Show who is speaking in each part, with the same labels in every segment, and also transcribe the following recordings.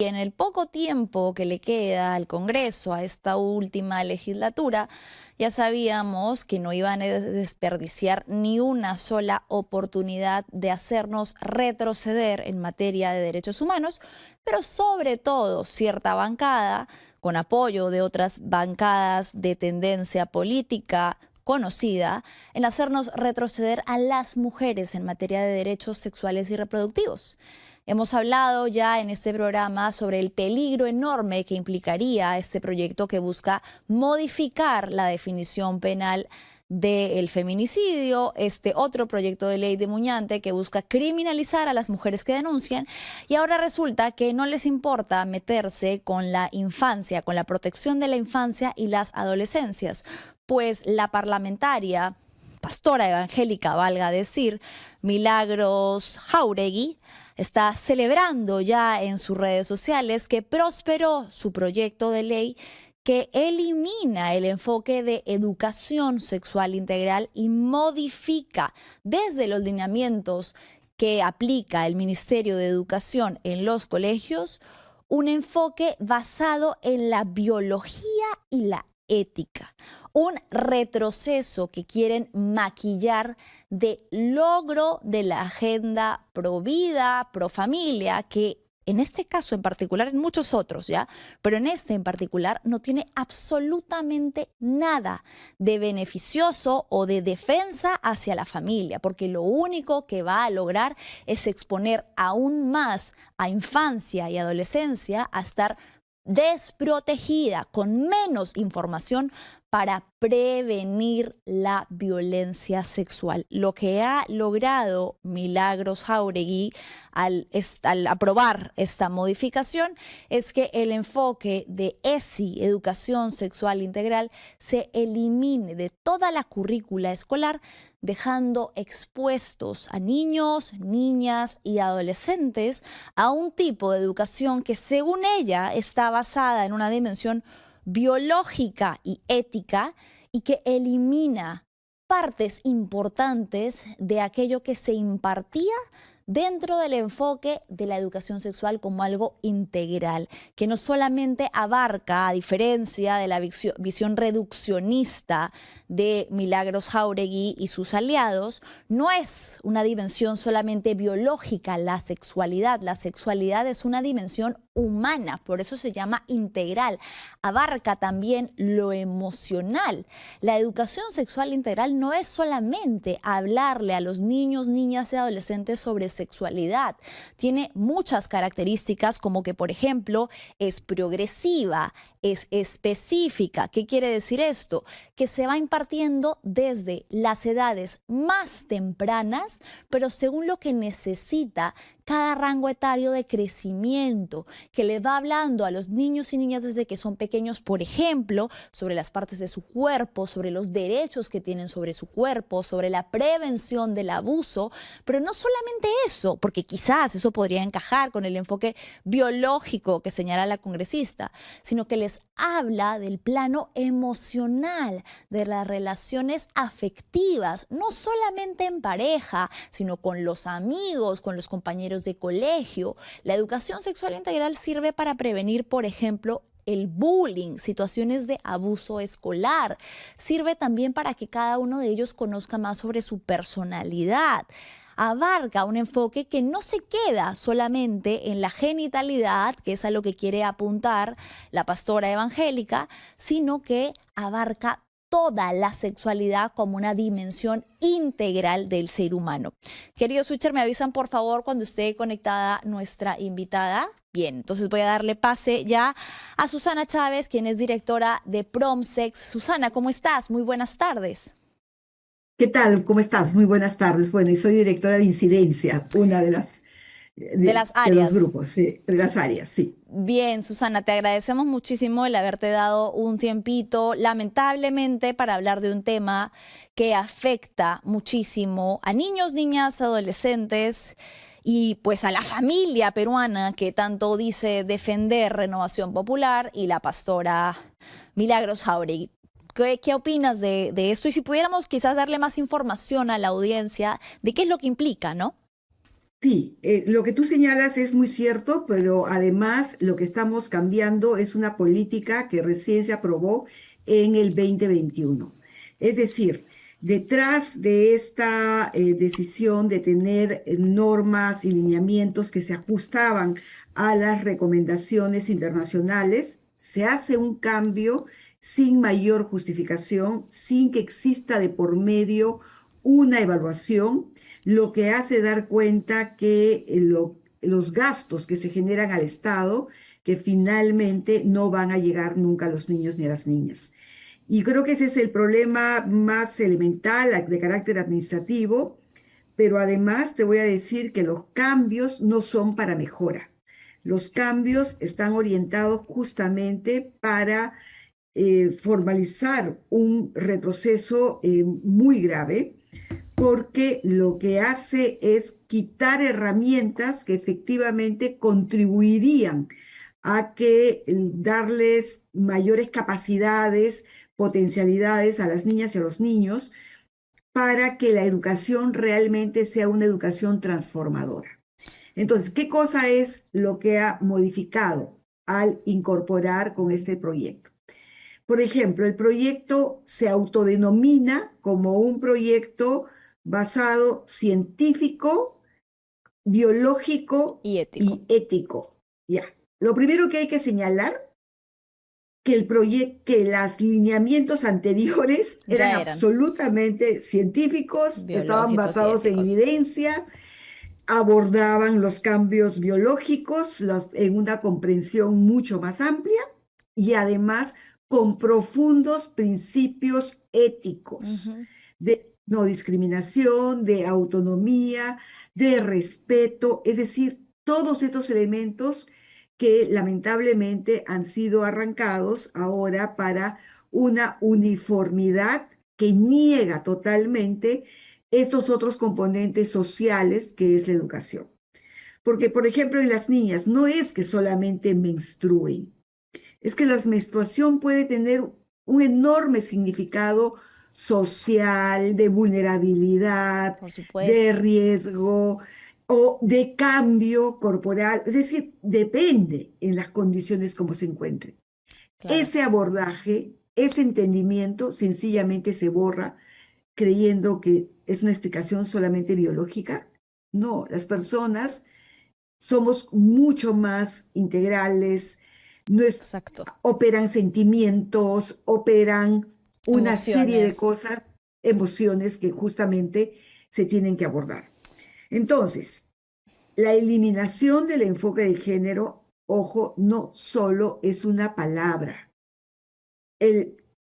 Speaker 1: Y en el poco tiempo que le queda al Congreso a esta última legislatura, ya sabíamos que no iban a desperdiciar ni una sola oportunidad de hacernos retroceder en materia de derechos humanos, pero sobre todo cierta bancada, con apoyo de otras bancadas de tendencia política conocida, en hacernos retroceder a las mujeres en materia de derechos sexuales y reproductivos. Hemos hablado ya en este programa sobre el peligro enorme que implicaría este proyecto que busca modificar la definición penal del feminicidio, este otro proyecto de ley de Muñante que busca criminalizar a las mujeres que denuncian, y ahora resulta que no les importa meterse con la infancia, con la protección de la infancia y las adolescencias, pues la parlamentaria, pastora evangélica, valga decir, Milagros Jáuregui, está celebrando ya en sus redes sociales que prosperó su proyecto de ley que elimina el enfoque de educación sexual integral y modifica desde los lineamientos que aplica el Ministerio de Educación en los colegios un enfoque basado en la biología y la ética, un retroceso que quieren maquillar de logro de la agenda pro vida, pro familia, que en este caso en particular, en muchos otros, ¿ya? Pero en este en particular no tiene absolutamente nada de beneficioso o de defensa hacia la familia, porque lo único que va a lograr es exponer aún más a infancia y adolescencia a estar desprotegida, con menos información para prevenir la violencia sexual. Lo que ha logrado Milagros Jáuregui al aprobar esta modificación es que el enfoque de ESI, Educación Sexual Integral, se elimine de toda la currícula escolar, dejando expuestos a niños, niñas y adolescentes a un tipo de educación que, según ella, está basada en una dimensión biológica y ética y que elimina partes importantes de aquello que se impartía dentro del enfoque de la educación sexual como algo integral, que no solamente abarca, a diferencia de la visión reduccionista de Milagros Jáuregui y sus aliados, no es una dimensión solamente biológica la sexualidad es una dimensión humana, por eso se llama integral, abarca también lo emocional. La educación sexual integral no es solamente hablarle a los niños, niñas y adolescentes sobre sexualidad, tiene muchas características como que, por ejemplo, es progresiva, es específica. ¿Qué quiere decir esto? Que se va impartiendo desde las edades más tempranas, pero según lo que necesita cada rango etario de crecimiento, que le va hablando a los niños y niñas desde que son pequeños, por ejemplo, sobre las partes de su cuerpo, sobre los derechos que tienen sobre su cuerpo, sobre la prevención del abuso, pero no solamente eso, porque quizás eso podría encajar con el enfoque biológico que señala la congresista, sino que les habla del plano emocional, de las relaciones afectivas, no solamente en pareja, sino con los amigos, con los compañeros de colegio. La educación sexual integral sirve para prevenir, por ejemplo, el bullying, situaciones de abuso escolar. Sirve también para que cada uno de ellos conozca más sobre su personalidad. Abarca un enfoque que no se queda solamente en la genitalidad, que es a lo que quiere apuntar la pastora evangélica, sino que abarca toda la sexualidad como una dimensión integral del ser humano. Querido Switcher, me avisan por favor cuando esté conectada nuestra invitada. Bien, entonces voy a darle pase ya a Susana Chávez, quien es directora de PromSex. Susana, ¿cómo estás? Muy buenas tardes.
Speaker 2: ¿Qué tal? ¿Cómo estás? Muy buenas tardes. Bueno, y soy directora de incidencia, una de las
Speaker 1: De las
Speaker 2: de los
Speaker 1: áreas.
Speaker 2: grupos, sí, de las áreas, sí.
Speaker 1: Bien, Susana, te agradecemos muchísimo el haberte dado un tiempito, lamentablemente, para hablar de un tema que afecta muchísimo a niños, niñas, adolescentes y pues a la familia peruana que tanto dice defender Renovación Popular y la pastora Milagros Jáuregui. ¿Qué opinas de esto? Y si pudiéramos quizás darle más información a la audiencia de qué es lo que implica, ¿no?
Speaker 2: Sí, lo que tú señalas es muy cierto, pero además lo que estamos cambiando es una política que recién se aprobó en el 2021. Es decir, detrás de esta decisión de tener normas y lineamientos que se ajustaban a las recomendaciones internacionales, se hace un cambio sin mayor justificación, sin que exista de por medio una evaluación, lo que hace dar cuenta que los gastos que se generan al Estado, que finalmente no van a llegar nunca a los niños ni a las niñas. Y creo que ese es el problema más elemental de carácter administrativo, pero además te voy a decir que los cambios no son para mejora. Los cambios están orientados justamente para formalizar un retroceso muy grave, porque lo que hace es quitar herramientas que efectivamente contribuirían a que darles mayores capacidades, potencialidades a las niñas y a los niños para que la educación realmente sea una educación transformadora. Entonces, ¿qué cosa es lo que ha modificado al incorporar con este proyecto? Por ejemplo, el proyecto se autodenomina como un proyecto basado científico, biológico
Speaker 1: Y ético.
Speaker 2: y ético. Ya. Lo primero que hay que señalar que que los lineamientos anteriores eran
Speaker 1: Ya eran
Speaker 2: absolutamente científicos, estaban
Speaker 1: biológicos y
Speaker 2: basados en
Speaker 1: éticos.
Speaker 2: evidencia, abordaban los cambios biológicos en una comprensión mucho más amplia y además con profundos principios éticos
Speaker 1: Ujú.
Speaker 2: de no discriminación, de autonomía, de respeto, es decir, todos estos elementos que lamentablemente han sido arrancados ahora para una uniformidad que niega totalmente estos otros componentes sociales que es la educación. Porque, por ejemplo, en las niñas no es que solamente menstruen, es que la menstruación puede tener un enorme significado social, de vulnerabilidad,
Speaker 1: Por
Speaker 2: de
Speaker 1: supuesto.
Speaker 2: riesgo o de cambio corporal. Es decir, depende en las condiciones como se encuentre.
Speaker 1: Claro.
Speaker 2: Ese abordaje, ese entendimiento sencillamente se borra creyendo que es una explicación solamente biológica. No, las personas somos mucho más integrales,
Speaker 1: Exacto.
Speaker 2: operan sentimientos, operan una serie de
Speaker 1: Emociones.
Speaker 2: cosas, emociones que justamente se tienen que abordar. Entonces, la eliminación del enfoque de género, ojo, no solo es una palabra.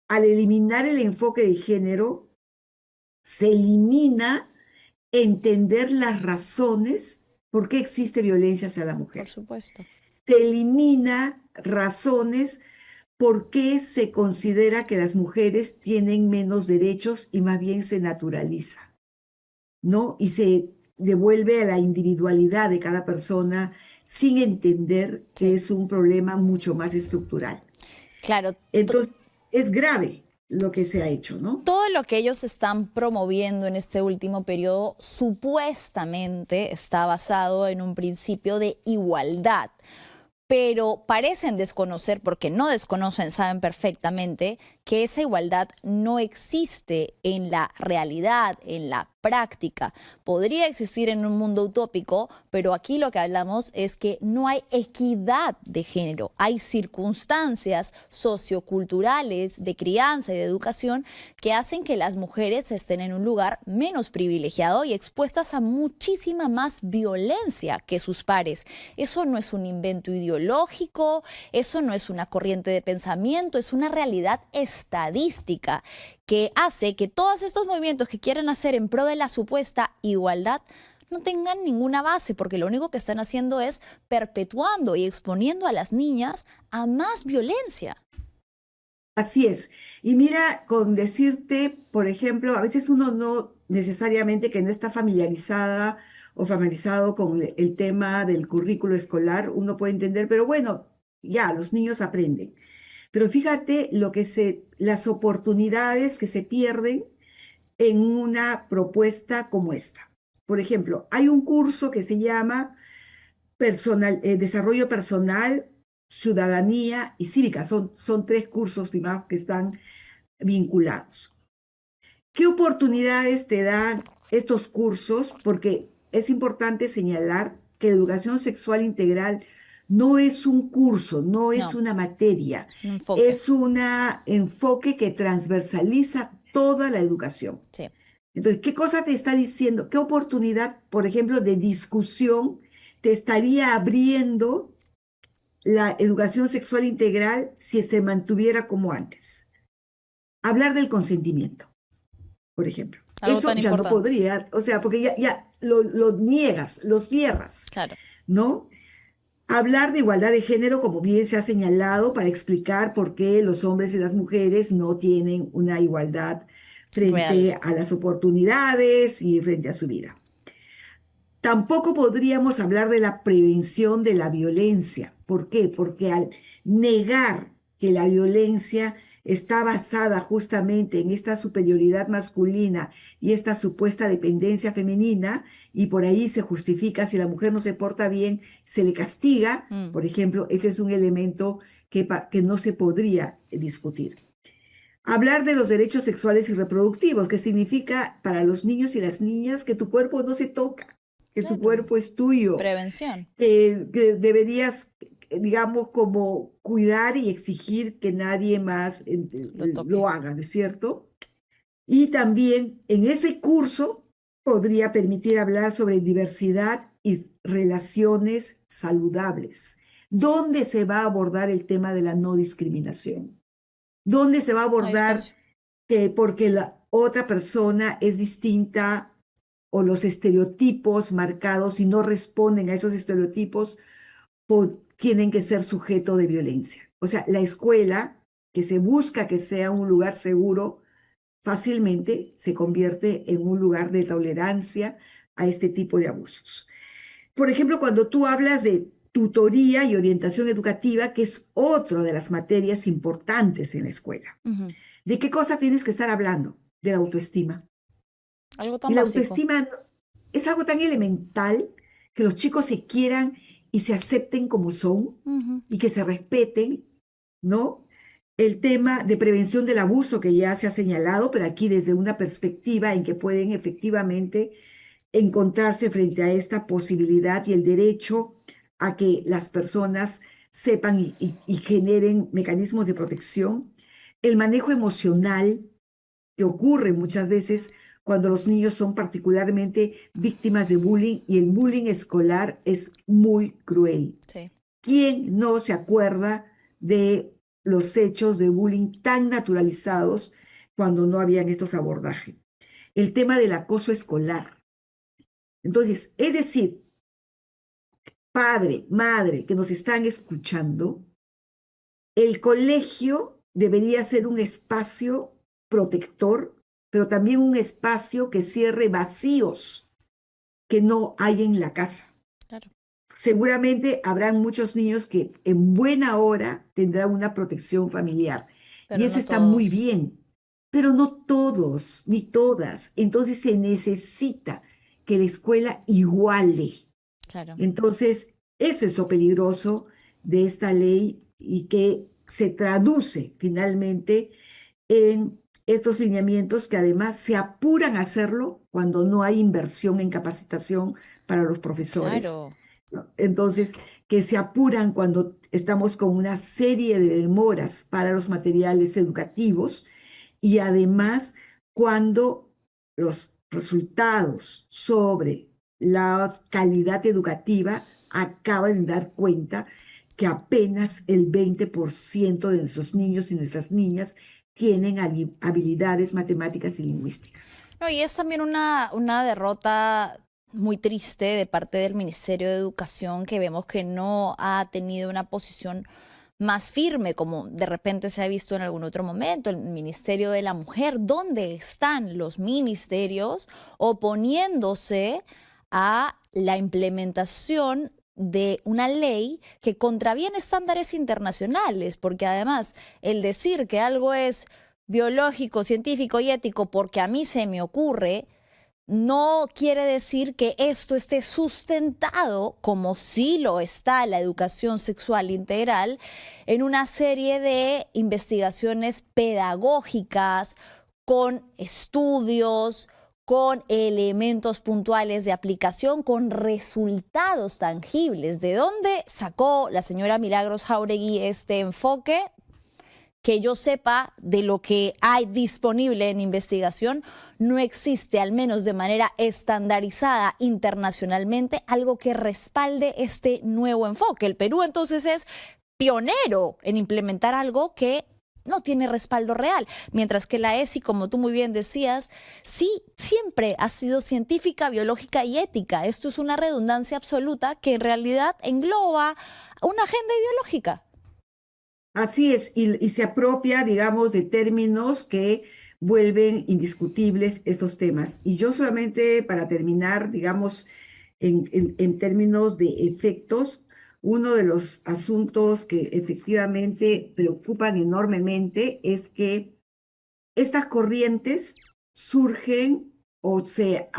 Speaker 2: Al eliminar el enfoque de género, se elimina entender las razones por qué existe violencia hacia la
Speaker 1: Por
Speaker 2: mujer.
Speaker 1: supuesto.
Speaker 2: Se elimina razones por qué se considera que las mujeres tienen menos derechos y más bien se naturaliza, ¿no? Y se devuelve a la individualidad de cada persona sin entender que
Speaker 1: Sí.
Speaker 2: es un problema mucho más estructural.
Speaker 1: Claro.
Speaker 2: Entonces, es grave lo que se ha hecho, ¿no?
Speaker 1: Todo lo que ellos están promoviendo en este último periodo supuestamente está basado en un principio de igualdad, pero parecen desconocer, porque no desconocen, saben perfectamente que esa igualdad no existe en la realidad, en la práctica. Podría existir en un mundo utópico, pero aquí lo que hablamos es que no hay equidad de género. Hay circunstancias socioculturales de crianza y de educación que hacen que las mujeres estén en un lugar menos privilegiado y expuestas a muchísima más violencia que sus pares. Eso no es un invento ideológico, eso no es una corriente de pensamiento, es una realidad estadística que hace que todos estos movimientos que quieren hacer en pro de la supuesta igualdad no tengan ninguna base, porque lo único que están haciendo es perpetuando y exponiendo a las niñas a más violencia.
Speaker 2: Así es. Y mira, con decirte, por ejemplo, a veces uno no necesariamente que no está familiarizada o familiarizado con el tema del currículo escolar, uno puede entender, pero bueno, ya, los niños aprenden. Pero fíjate las oportunidades que se pierden en una propuesta como esta. Por ejemplo, hay un curso que se llama Desarrollo Personal, Ciudadanía y Cívica. Son tres cursos, digamos, que están vinculados. ¿Qué oportunidades te dan estos cursos? Porque es importante señalar que la educación sexual integral no es un curso, no es
Speaker 1: No,
Speaker 2: una materia,
Speaker 1: un enfoque.
Speaker 2: es un enfoque que transversaliza toda la educación.
Speaker 1: Sí.
Speaker 2: Entonces, ¿qué cosa te está diciendo? ¿Qué oportunidad, por ejemplo, de discusión te estaría abriendo la educación sexual integral si se mantuviera como antes? Hablar del consentimiento, por ejemplo.
Speaker 1: Algo
Speaker 2: Eso
Speaker 1: tan
Speaker 2: ya no
Speaker 1: importante.
Speaker 2: podría, o sea, porque ya lo niegas, lo cierras,
Speaker 1: Claro,
Speaker 2: ¿no? Hablar de igualdad de género, como bien se ha señalado, para explicar por qué los hombres y las mujeres no tienen una igualdad
Speaker 1: real.
Speaker 2: frente a las oportunidades y frente a su vida. Tampoco podríamos hablar de la prevención de la violencia. ¿Por qué? Porque al negar que la violencia está basada justamente en esta superioridad masculina y esta supuesta dependencia femenina, y por ahí se justifica si la mujer no se porta bien, se le castiga,
Speaker 1: Mm,
Speaker 2: por ejemplo, ese es un elemento que no se podría discutir. Hablar de los derechos sexuales y reproductivos, que significa para los niños y las niñas que tu cuerpo no se toca, que tu
Speaker 1: claro.
Speaker 2: cuerpo es tuyo,
Speaker 1: Prevención.
Speaker 2: que deberías, digamos, como cuidar y exigir que nadie más
Speaker 1: Lo toque.
Speaker 2: lo haga, ¿no es cierto? Y también en ese curso podría permitir hablar sobre diversidad y relaciones saludables. ¿Dónde se va a abordar el tema de la no discriminación? ¿Dónde se va a
Speaker 1: Hay
Speaker 2: abordar
Speaker 1: espacio.
Speaker 2: que porque la otra persona es distinta o los estereotipos marcados y no responden a esos estereotipos, tienen que ser sujeto de violencia? O sea, la escuela, que se busca que sea un lugar seguro, fácilmente se convierte en un lugar de tolerancia a este tipo de abusos. Por ejemplo, cuando tú hablas de tutoría y orientación educativa, que es otra de las materias importantes en la escuela.
Speaker 1: Ujú.
Speaker 2: ¿De qué cosa tienes que estar hablando? De la autoestima.
Speaker 1: Algo
Speaker 2: Y
Speaker 1: tan
Speaker 2: la
Speaker 1: básico.
Speaker 2: autoestima es algo tan elemental que los chicos se quieran y se acepten como son
Speaker 1: Ujú.
Speaker 2: y que se respeten, ¿no? El tema de prevención del abuso que ya se ha señalado, pero aquí desde una perspectiva en que pueden efectivamente encontrarse frente a esta posibilidad y el derecho a que las personas sepan y generen mecanismos de protección. El manejo emocional que ocurre muchas veces cuando los niños son particularmente víctimas de bullying, y el bullying escolar es muy cruel.
Speaker 1: Sí.
Speaker 2: ¿Quién no se acuerda de los hechos de bullying tan naturalizados cuando no habían estos abordajes? El tema del acoso escolar. Entonces, es decir, padre, madre, que nos están escuchando, el colegio debería ser un espacio protector, pero también un espacio que cierre vacíos que no hay en la casa.
Speaker 1: Claro.
Speaker 2: Seguramente habrán muchos niños que en buena hora tendrán una protección familiar, y
Speaker 1: Pero
Speaker 2: eso
Speaker 1: no
Speaker 2: está muy
Speaker 1: todos.
Speaker 2: bien, pero no todos ni todas. Entonces se necesita que la escuela iguale.
Speaker 1: Claro.
Speaker 2: Entonces, eso es lo peligroso de esta ley, y que se traduce finalmente en estos lineamientos que además se apuran a hacerlo cuando no hay inversión en capacitación para los profesores,
Speaker 1: Claro.
Speaker 2: ¿no? Entonces, que se apuran cuando estamos con una serie de demoras para los materiales educativos, y además cuando los resultados sobre la calidad educativa acaban de dar cuenta que apenas el 20% de nuestros niños y nuestras niñas tienen habilidades matemáticas y lingüísticas.
Speaker 1: No, y es también una derrota muy triste de parte del Ministerio de Educación, que vemos que no ha tenido una posición más firme, como de repente se ha visto en algún otro momento, el Ministerio de la Mujer. ¿Dónde están los ministerios oponiéndose a la implementación de una ley que contraviene estándares internacionales? Porque además el decir que algo es biológico, científico y ético porque a mí se me ocurre, no quiere decir que esto esté sustentado, como sí lo está la educación sexual integral, en una serie de investigaciones pedagógicas, con estudios, con elementos puntuales de aplicación, con resultados tangibles. ¿De dónde sacó la señora Milagros Jáuregui este enfoque? Que yo sepa, de lo que hay disponible en investigación, no existe, al menos de manera estandarizada internacionalmente, algo que respalde este nuevo enfoque. El Perú entonces es pionero en implementar algo que no tiene respaldo real, mientras que la ESI, como tú muy bien decías, sí, siempre ha sido científica, biológica y ética. Esto es una redundancia absoluta que en realidad engloba una agenda ideológica.
Speaker 2: Así es, y se apropia, digamos, de términos que vuelven indiscutibles esos temas. Y yo solamente para terminar, digamos, en términos de efectos, uno de los asuntos que efectivamente preocupan enormemente es que estas corrientes surgen o se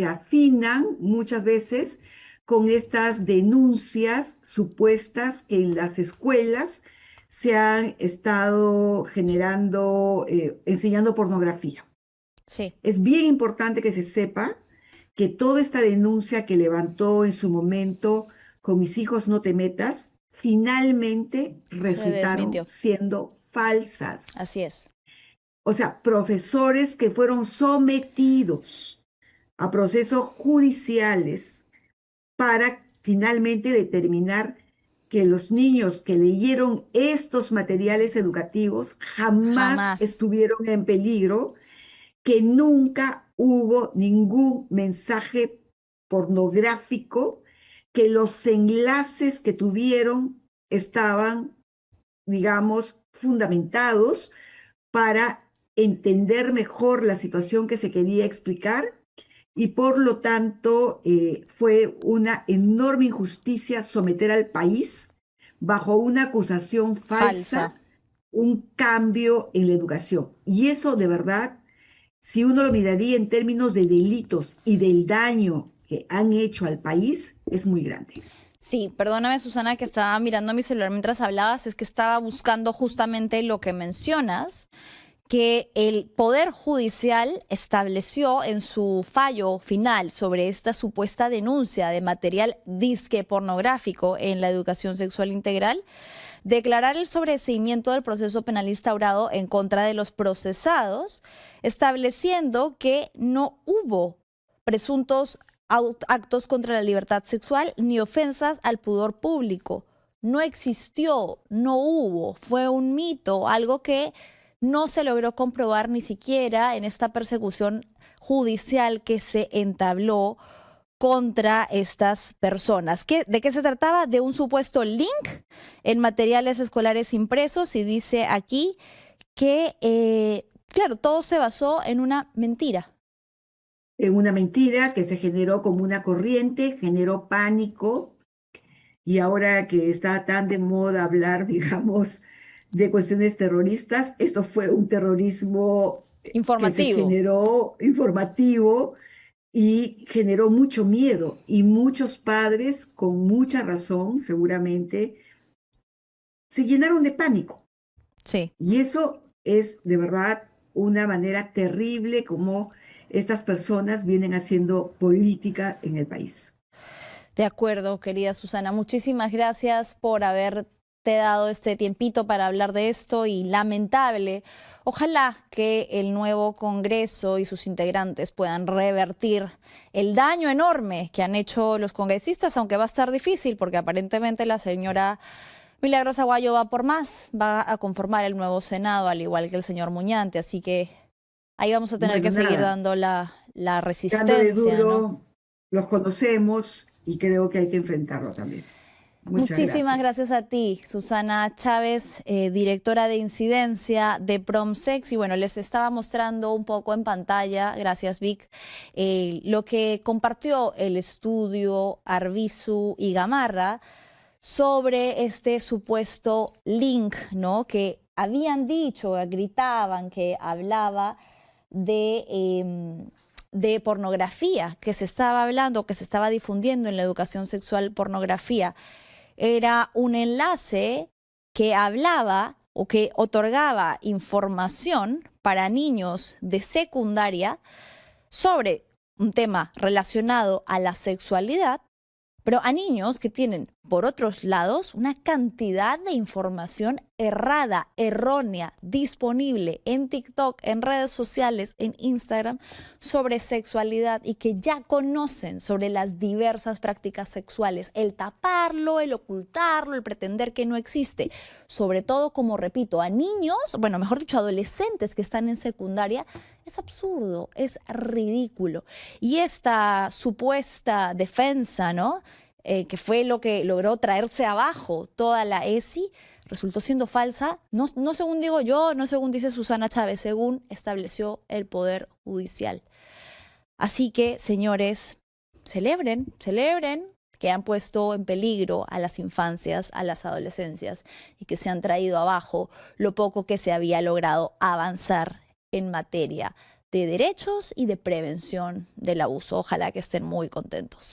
Speaker 2: afinan muchas veces con estas denuncias supuestas que en las escuelas se han estado generando, enseñando pornografía.
Speaker 1: Sí.
Speaker 2: Es bien importante que se sepa que toda esta denuncia que levantó en su momento con Mis hijos no te metas, finalmente
Speaker 1: Se
Speaker 2: resultaron
Speaker 1: desmintió.
Speaker 2: siendo falsas.
Speaker 1: Así es.
Speaker 2: O sea, profesores que fueron sometidos a procesos judiciales para finalmente determinar que los niños que leyeron estos materiales educativos jamás
Speaker 1: Jamás.
Speaker 2: estuvieron en peligro, que nunca hubo ningún mensaje pornográfico, que los enlaces que tuvieron estaban, digamos, fundamentados para entender mejor la situación que se quería explicar y por lo tanto fue una enorme injusticia someter al país bajo una acusación
Speaker 1: Falsa.
Speaker 2: falsa, un cambio en la educación. Y eso de verdad, si uno lo miraría en términos de delitos y del daño que han hecho al país, es muy grande.
Speaker 1: Sí, perdóname Susana que estaba mirando mi celular mientras hablabas, es que estaba buscando justamente lo que mencionas, que el Poder Judicial estableció en su fallo final sobre esta supuesta denuncia de material disque pornográfico en la educación sexual integral, declarar el sobreseimiento del proceso penal instaurado en contra de los procesados, estableciendo que no hubo presuntos actos contra la libertad sexual ni ofensas al pudor público. No existió, no hubo, fue un mito, algo que no se logró comprobar ni siquiera en esta persecución judicial que se entabló contra estas personas. ¿De qué se trataba? De un supuesto link en materiales escolares impresos y dice aquí que, claro, todo se basó en una mentira.
Speaker 2: En una mentira que se generó como una corriente, generó pánico y ahora que está tan de moda hablar, digamos, de cuestiones terroristas, esto fue un terrorismo que se
Speaker 1: Informativo.
Speaker 2: generó informativo y generó mucho miedo y muchos padres, con mucha razón, seguramente, se llenaron de pánico.
Speaker 1: Sí.
Speaker 2: Y eso es de verdad una manera terrible como estas personas vienen haciendo política en el país.
Speaker 1: De acuerdo, querida Susana. Muchísimas gracias por haberte dado este tiempito para hablar de esto y lamentable. Ojalá que el nuevo Congreso y sus integrantes puedan revertir el daño enorme que han hecho los congresistas, aunque va a estar difícil porque aparentemente la señora Milagros Aguayo va por más, va a conformar el nuevo Senado, al igual que el señor Muñante, así que ahí vamos a tener
Speaker 2: Bueno,
Speaker 1: que seguir
Speaker 2: nada,
Speaker 1: dando la
Speaker 2: dándole
Speaker 1: resistencia, ¿no?
Speaker 2: duro, los conocemos y creo que hay que enfrentarlo también. Muchas
Speaker 1: Muchísimas
Speaker 2: gracias.
Speaker 1: gracias a ti, Susana Chávez, directora de incidencia de Promsex. Y bueno, les estaba mostrando un poco en pantalla, gracias Vic, lo que compartió el estudio Arbizu y Gamarra sobre este supuesto link, ¿no? Que habían dicho, gritaban que hablaba de de pornografía que se estaba hablando, que se estaba difundiendo en la educación sexual, pornografía, era un enlace que hablaba o que otorgaba información para niños de secundaria sobre un tema relacionado a la sexualidad, pero a niños que tienen, por otros lados, una cantidad de información errada, errónea, disponible en TikTok, en redes sociales, en Instagram, sobre sexualidad y que ya conocen sobre las diversas prácticas sexuales. El taparlo, el ocultarlo, el pretender que no existe. Sobre todo, como repito, a niños, bueno, mejor dicho, adolescentes que están en secundaria, es absurdo, es ridículo. Y esta supuesta defensa, ¿no? Que fue lo que logró traerse abajo toda la ESI, resultó siendo falsa, no según digo yo, no según dice Susana Chávez, según estableció el Poder Judicial. Así que, señores, celebren que han puesto en peligro a las infancias, a las adolescencias y que se han traído abajo lo poco que se había logrado avanzar en materia de derechos y de prevención del abuso. Ojalá que estén muy contentos.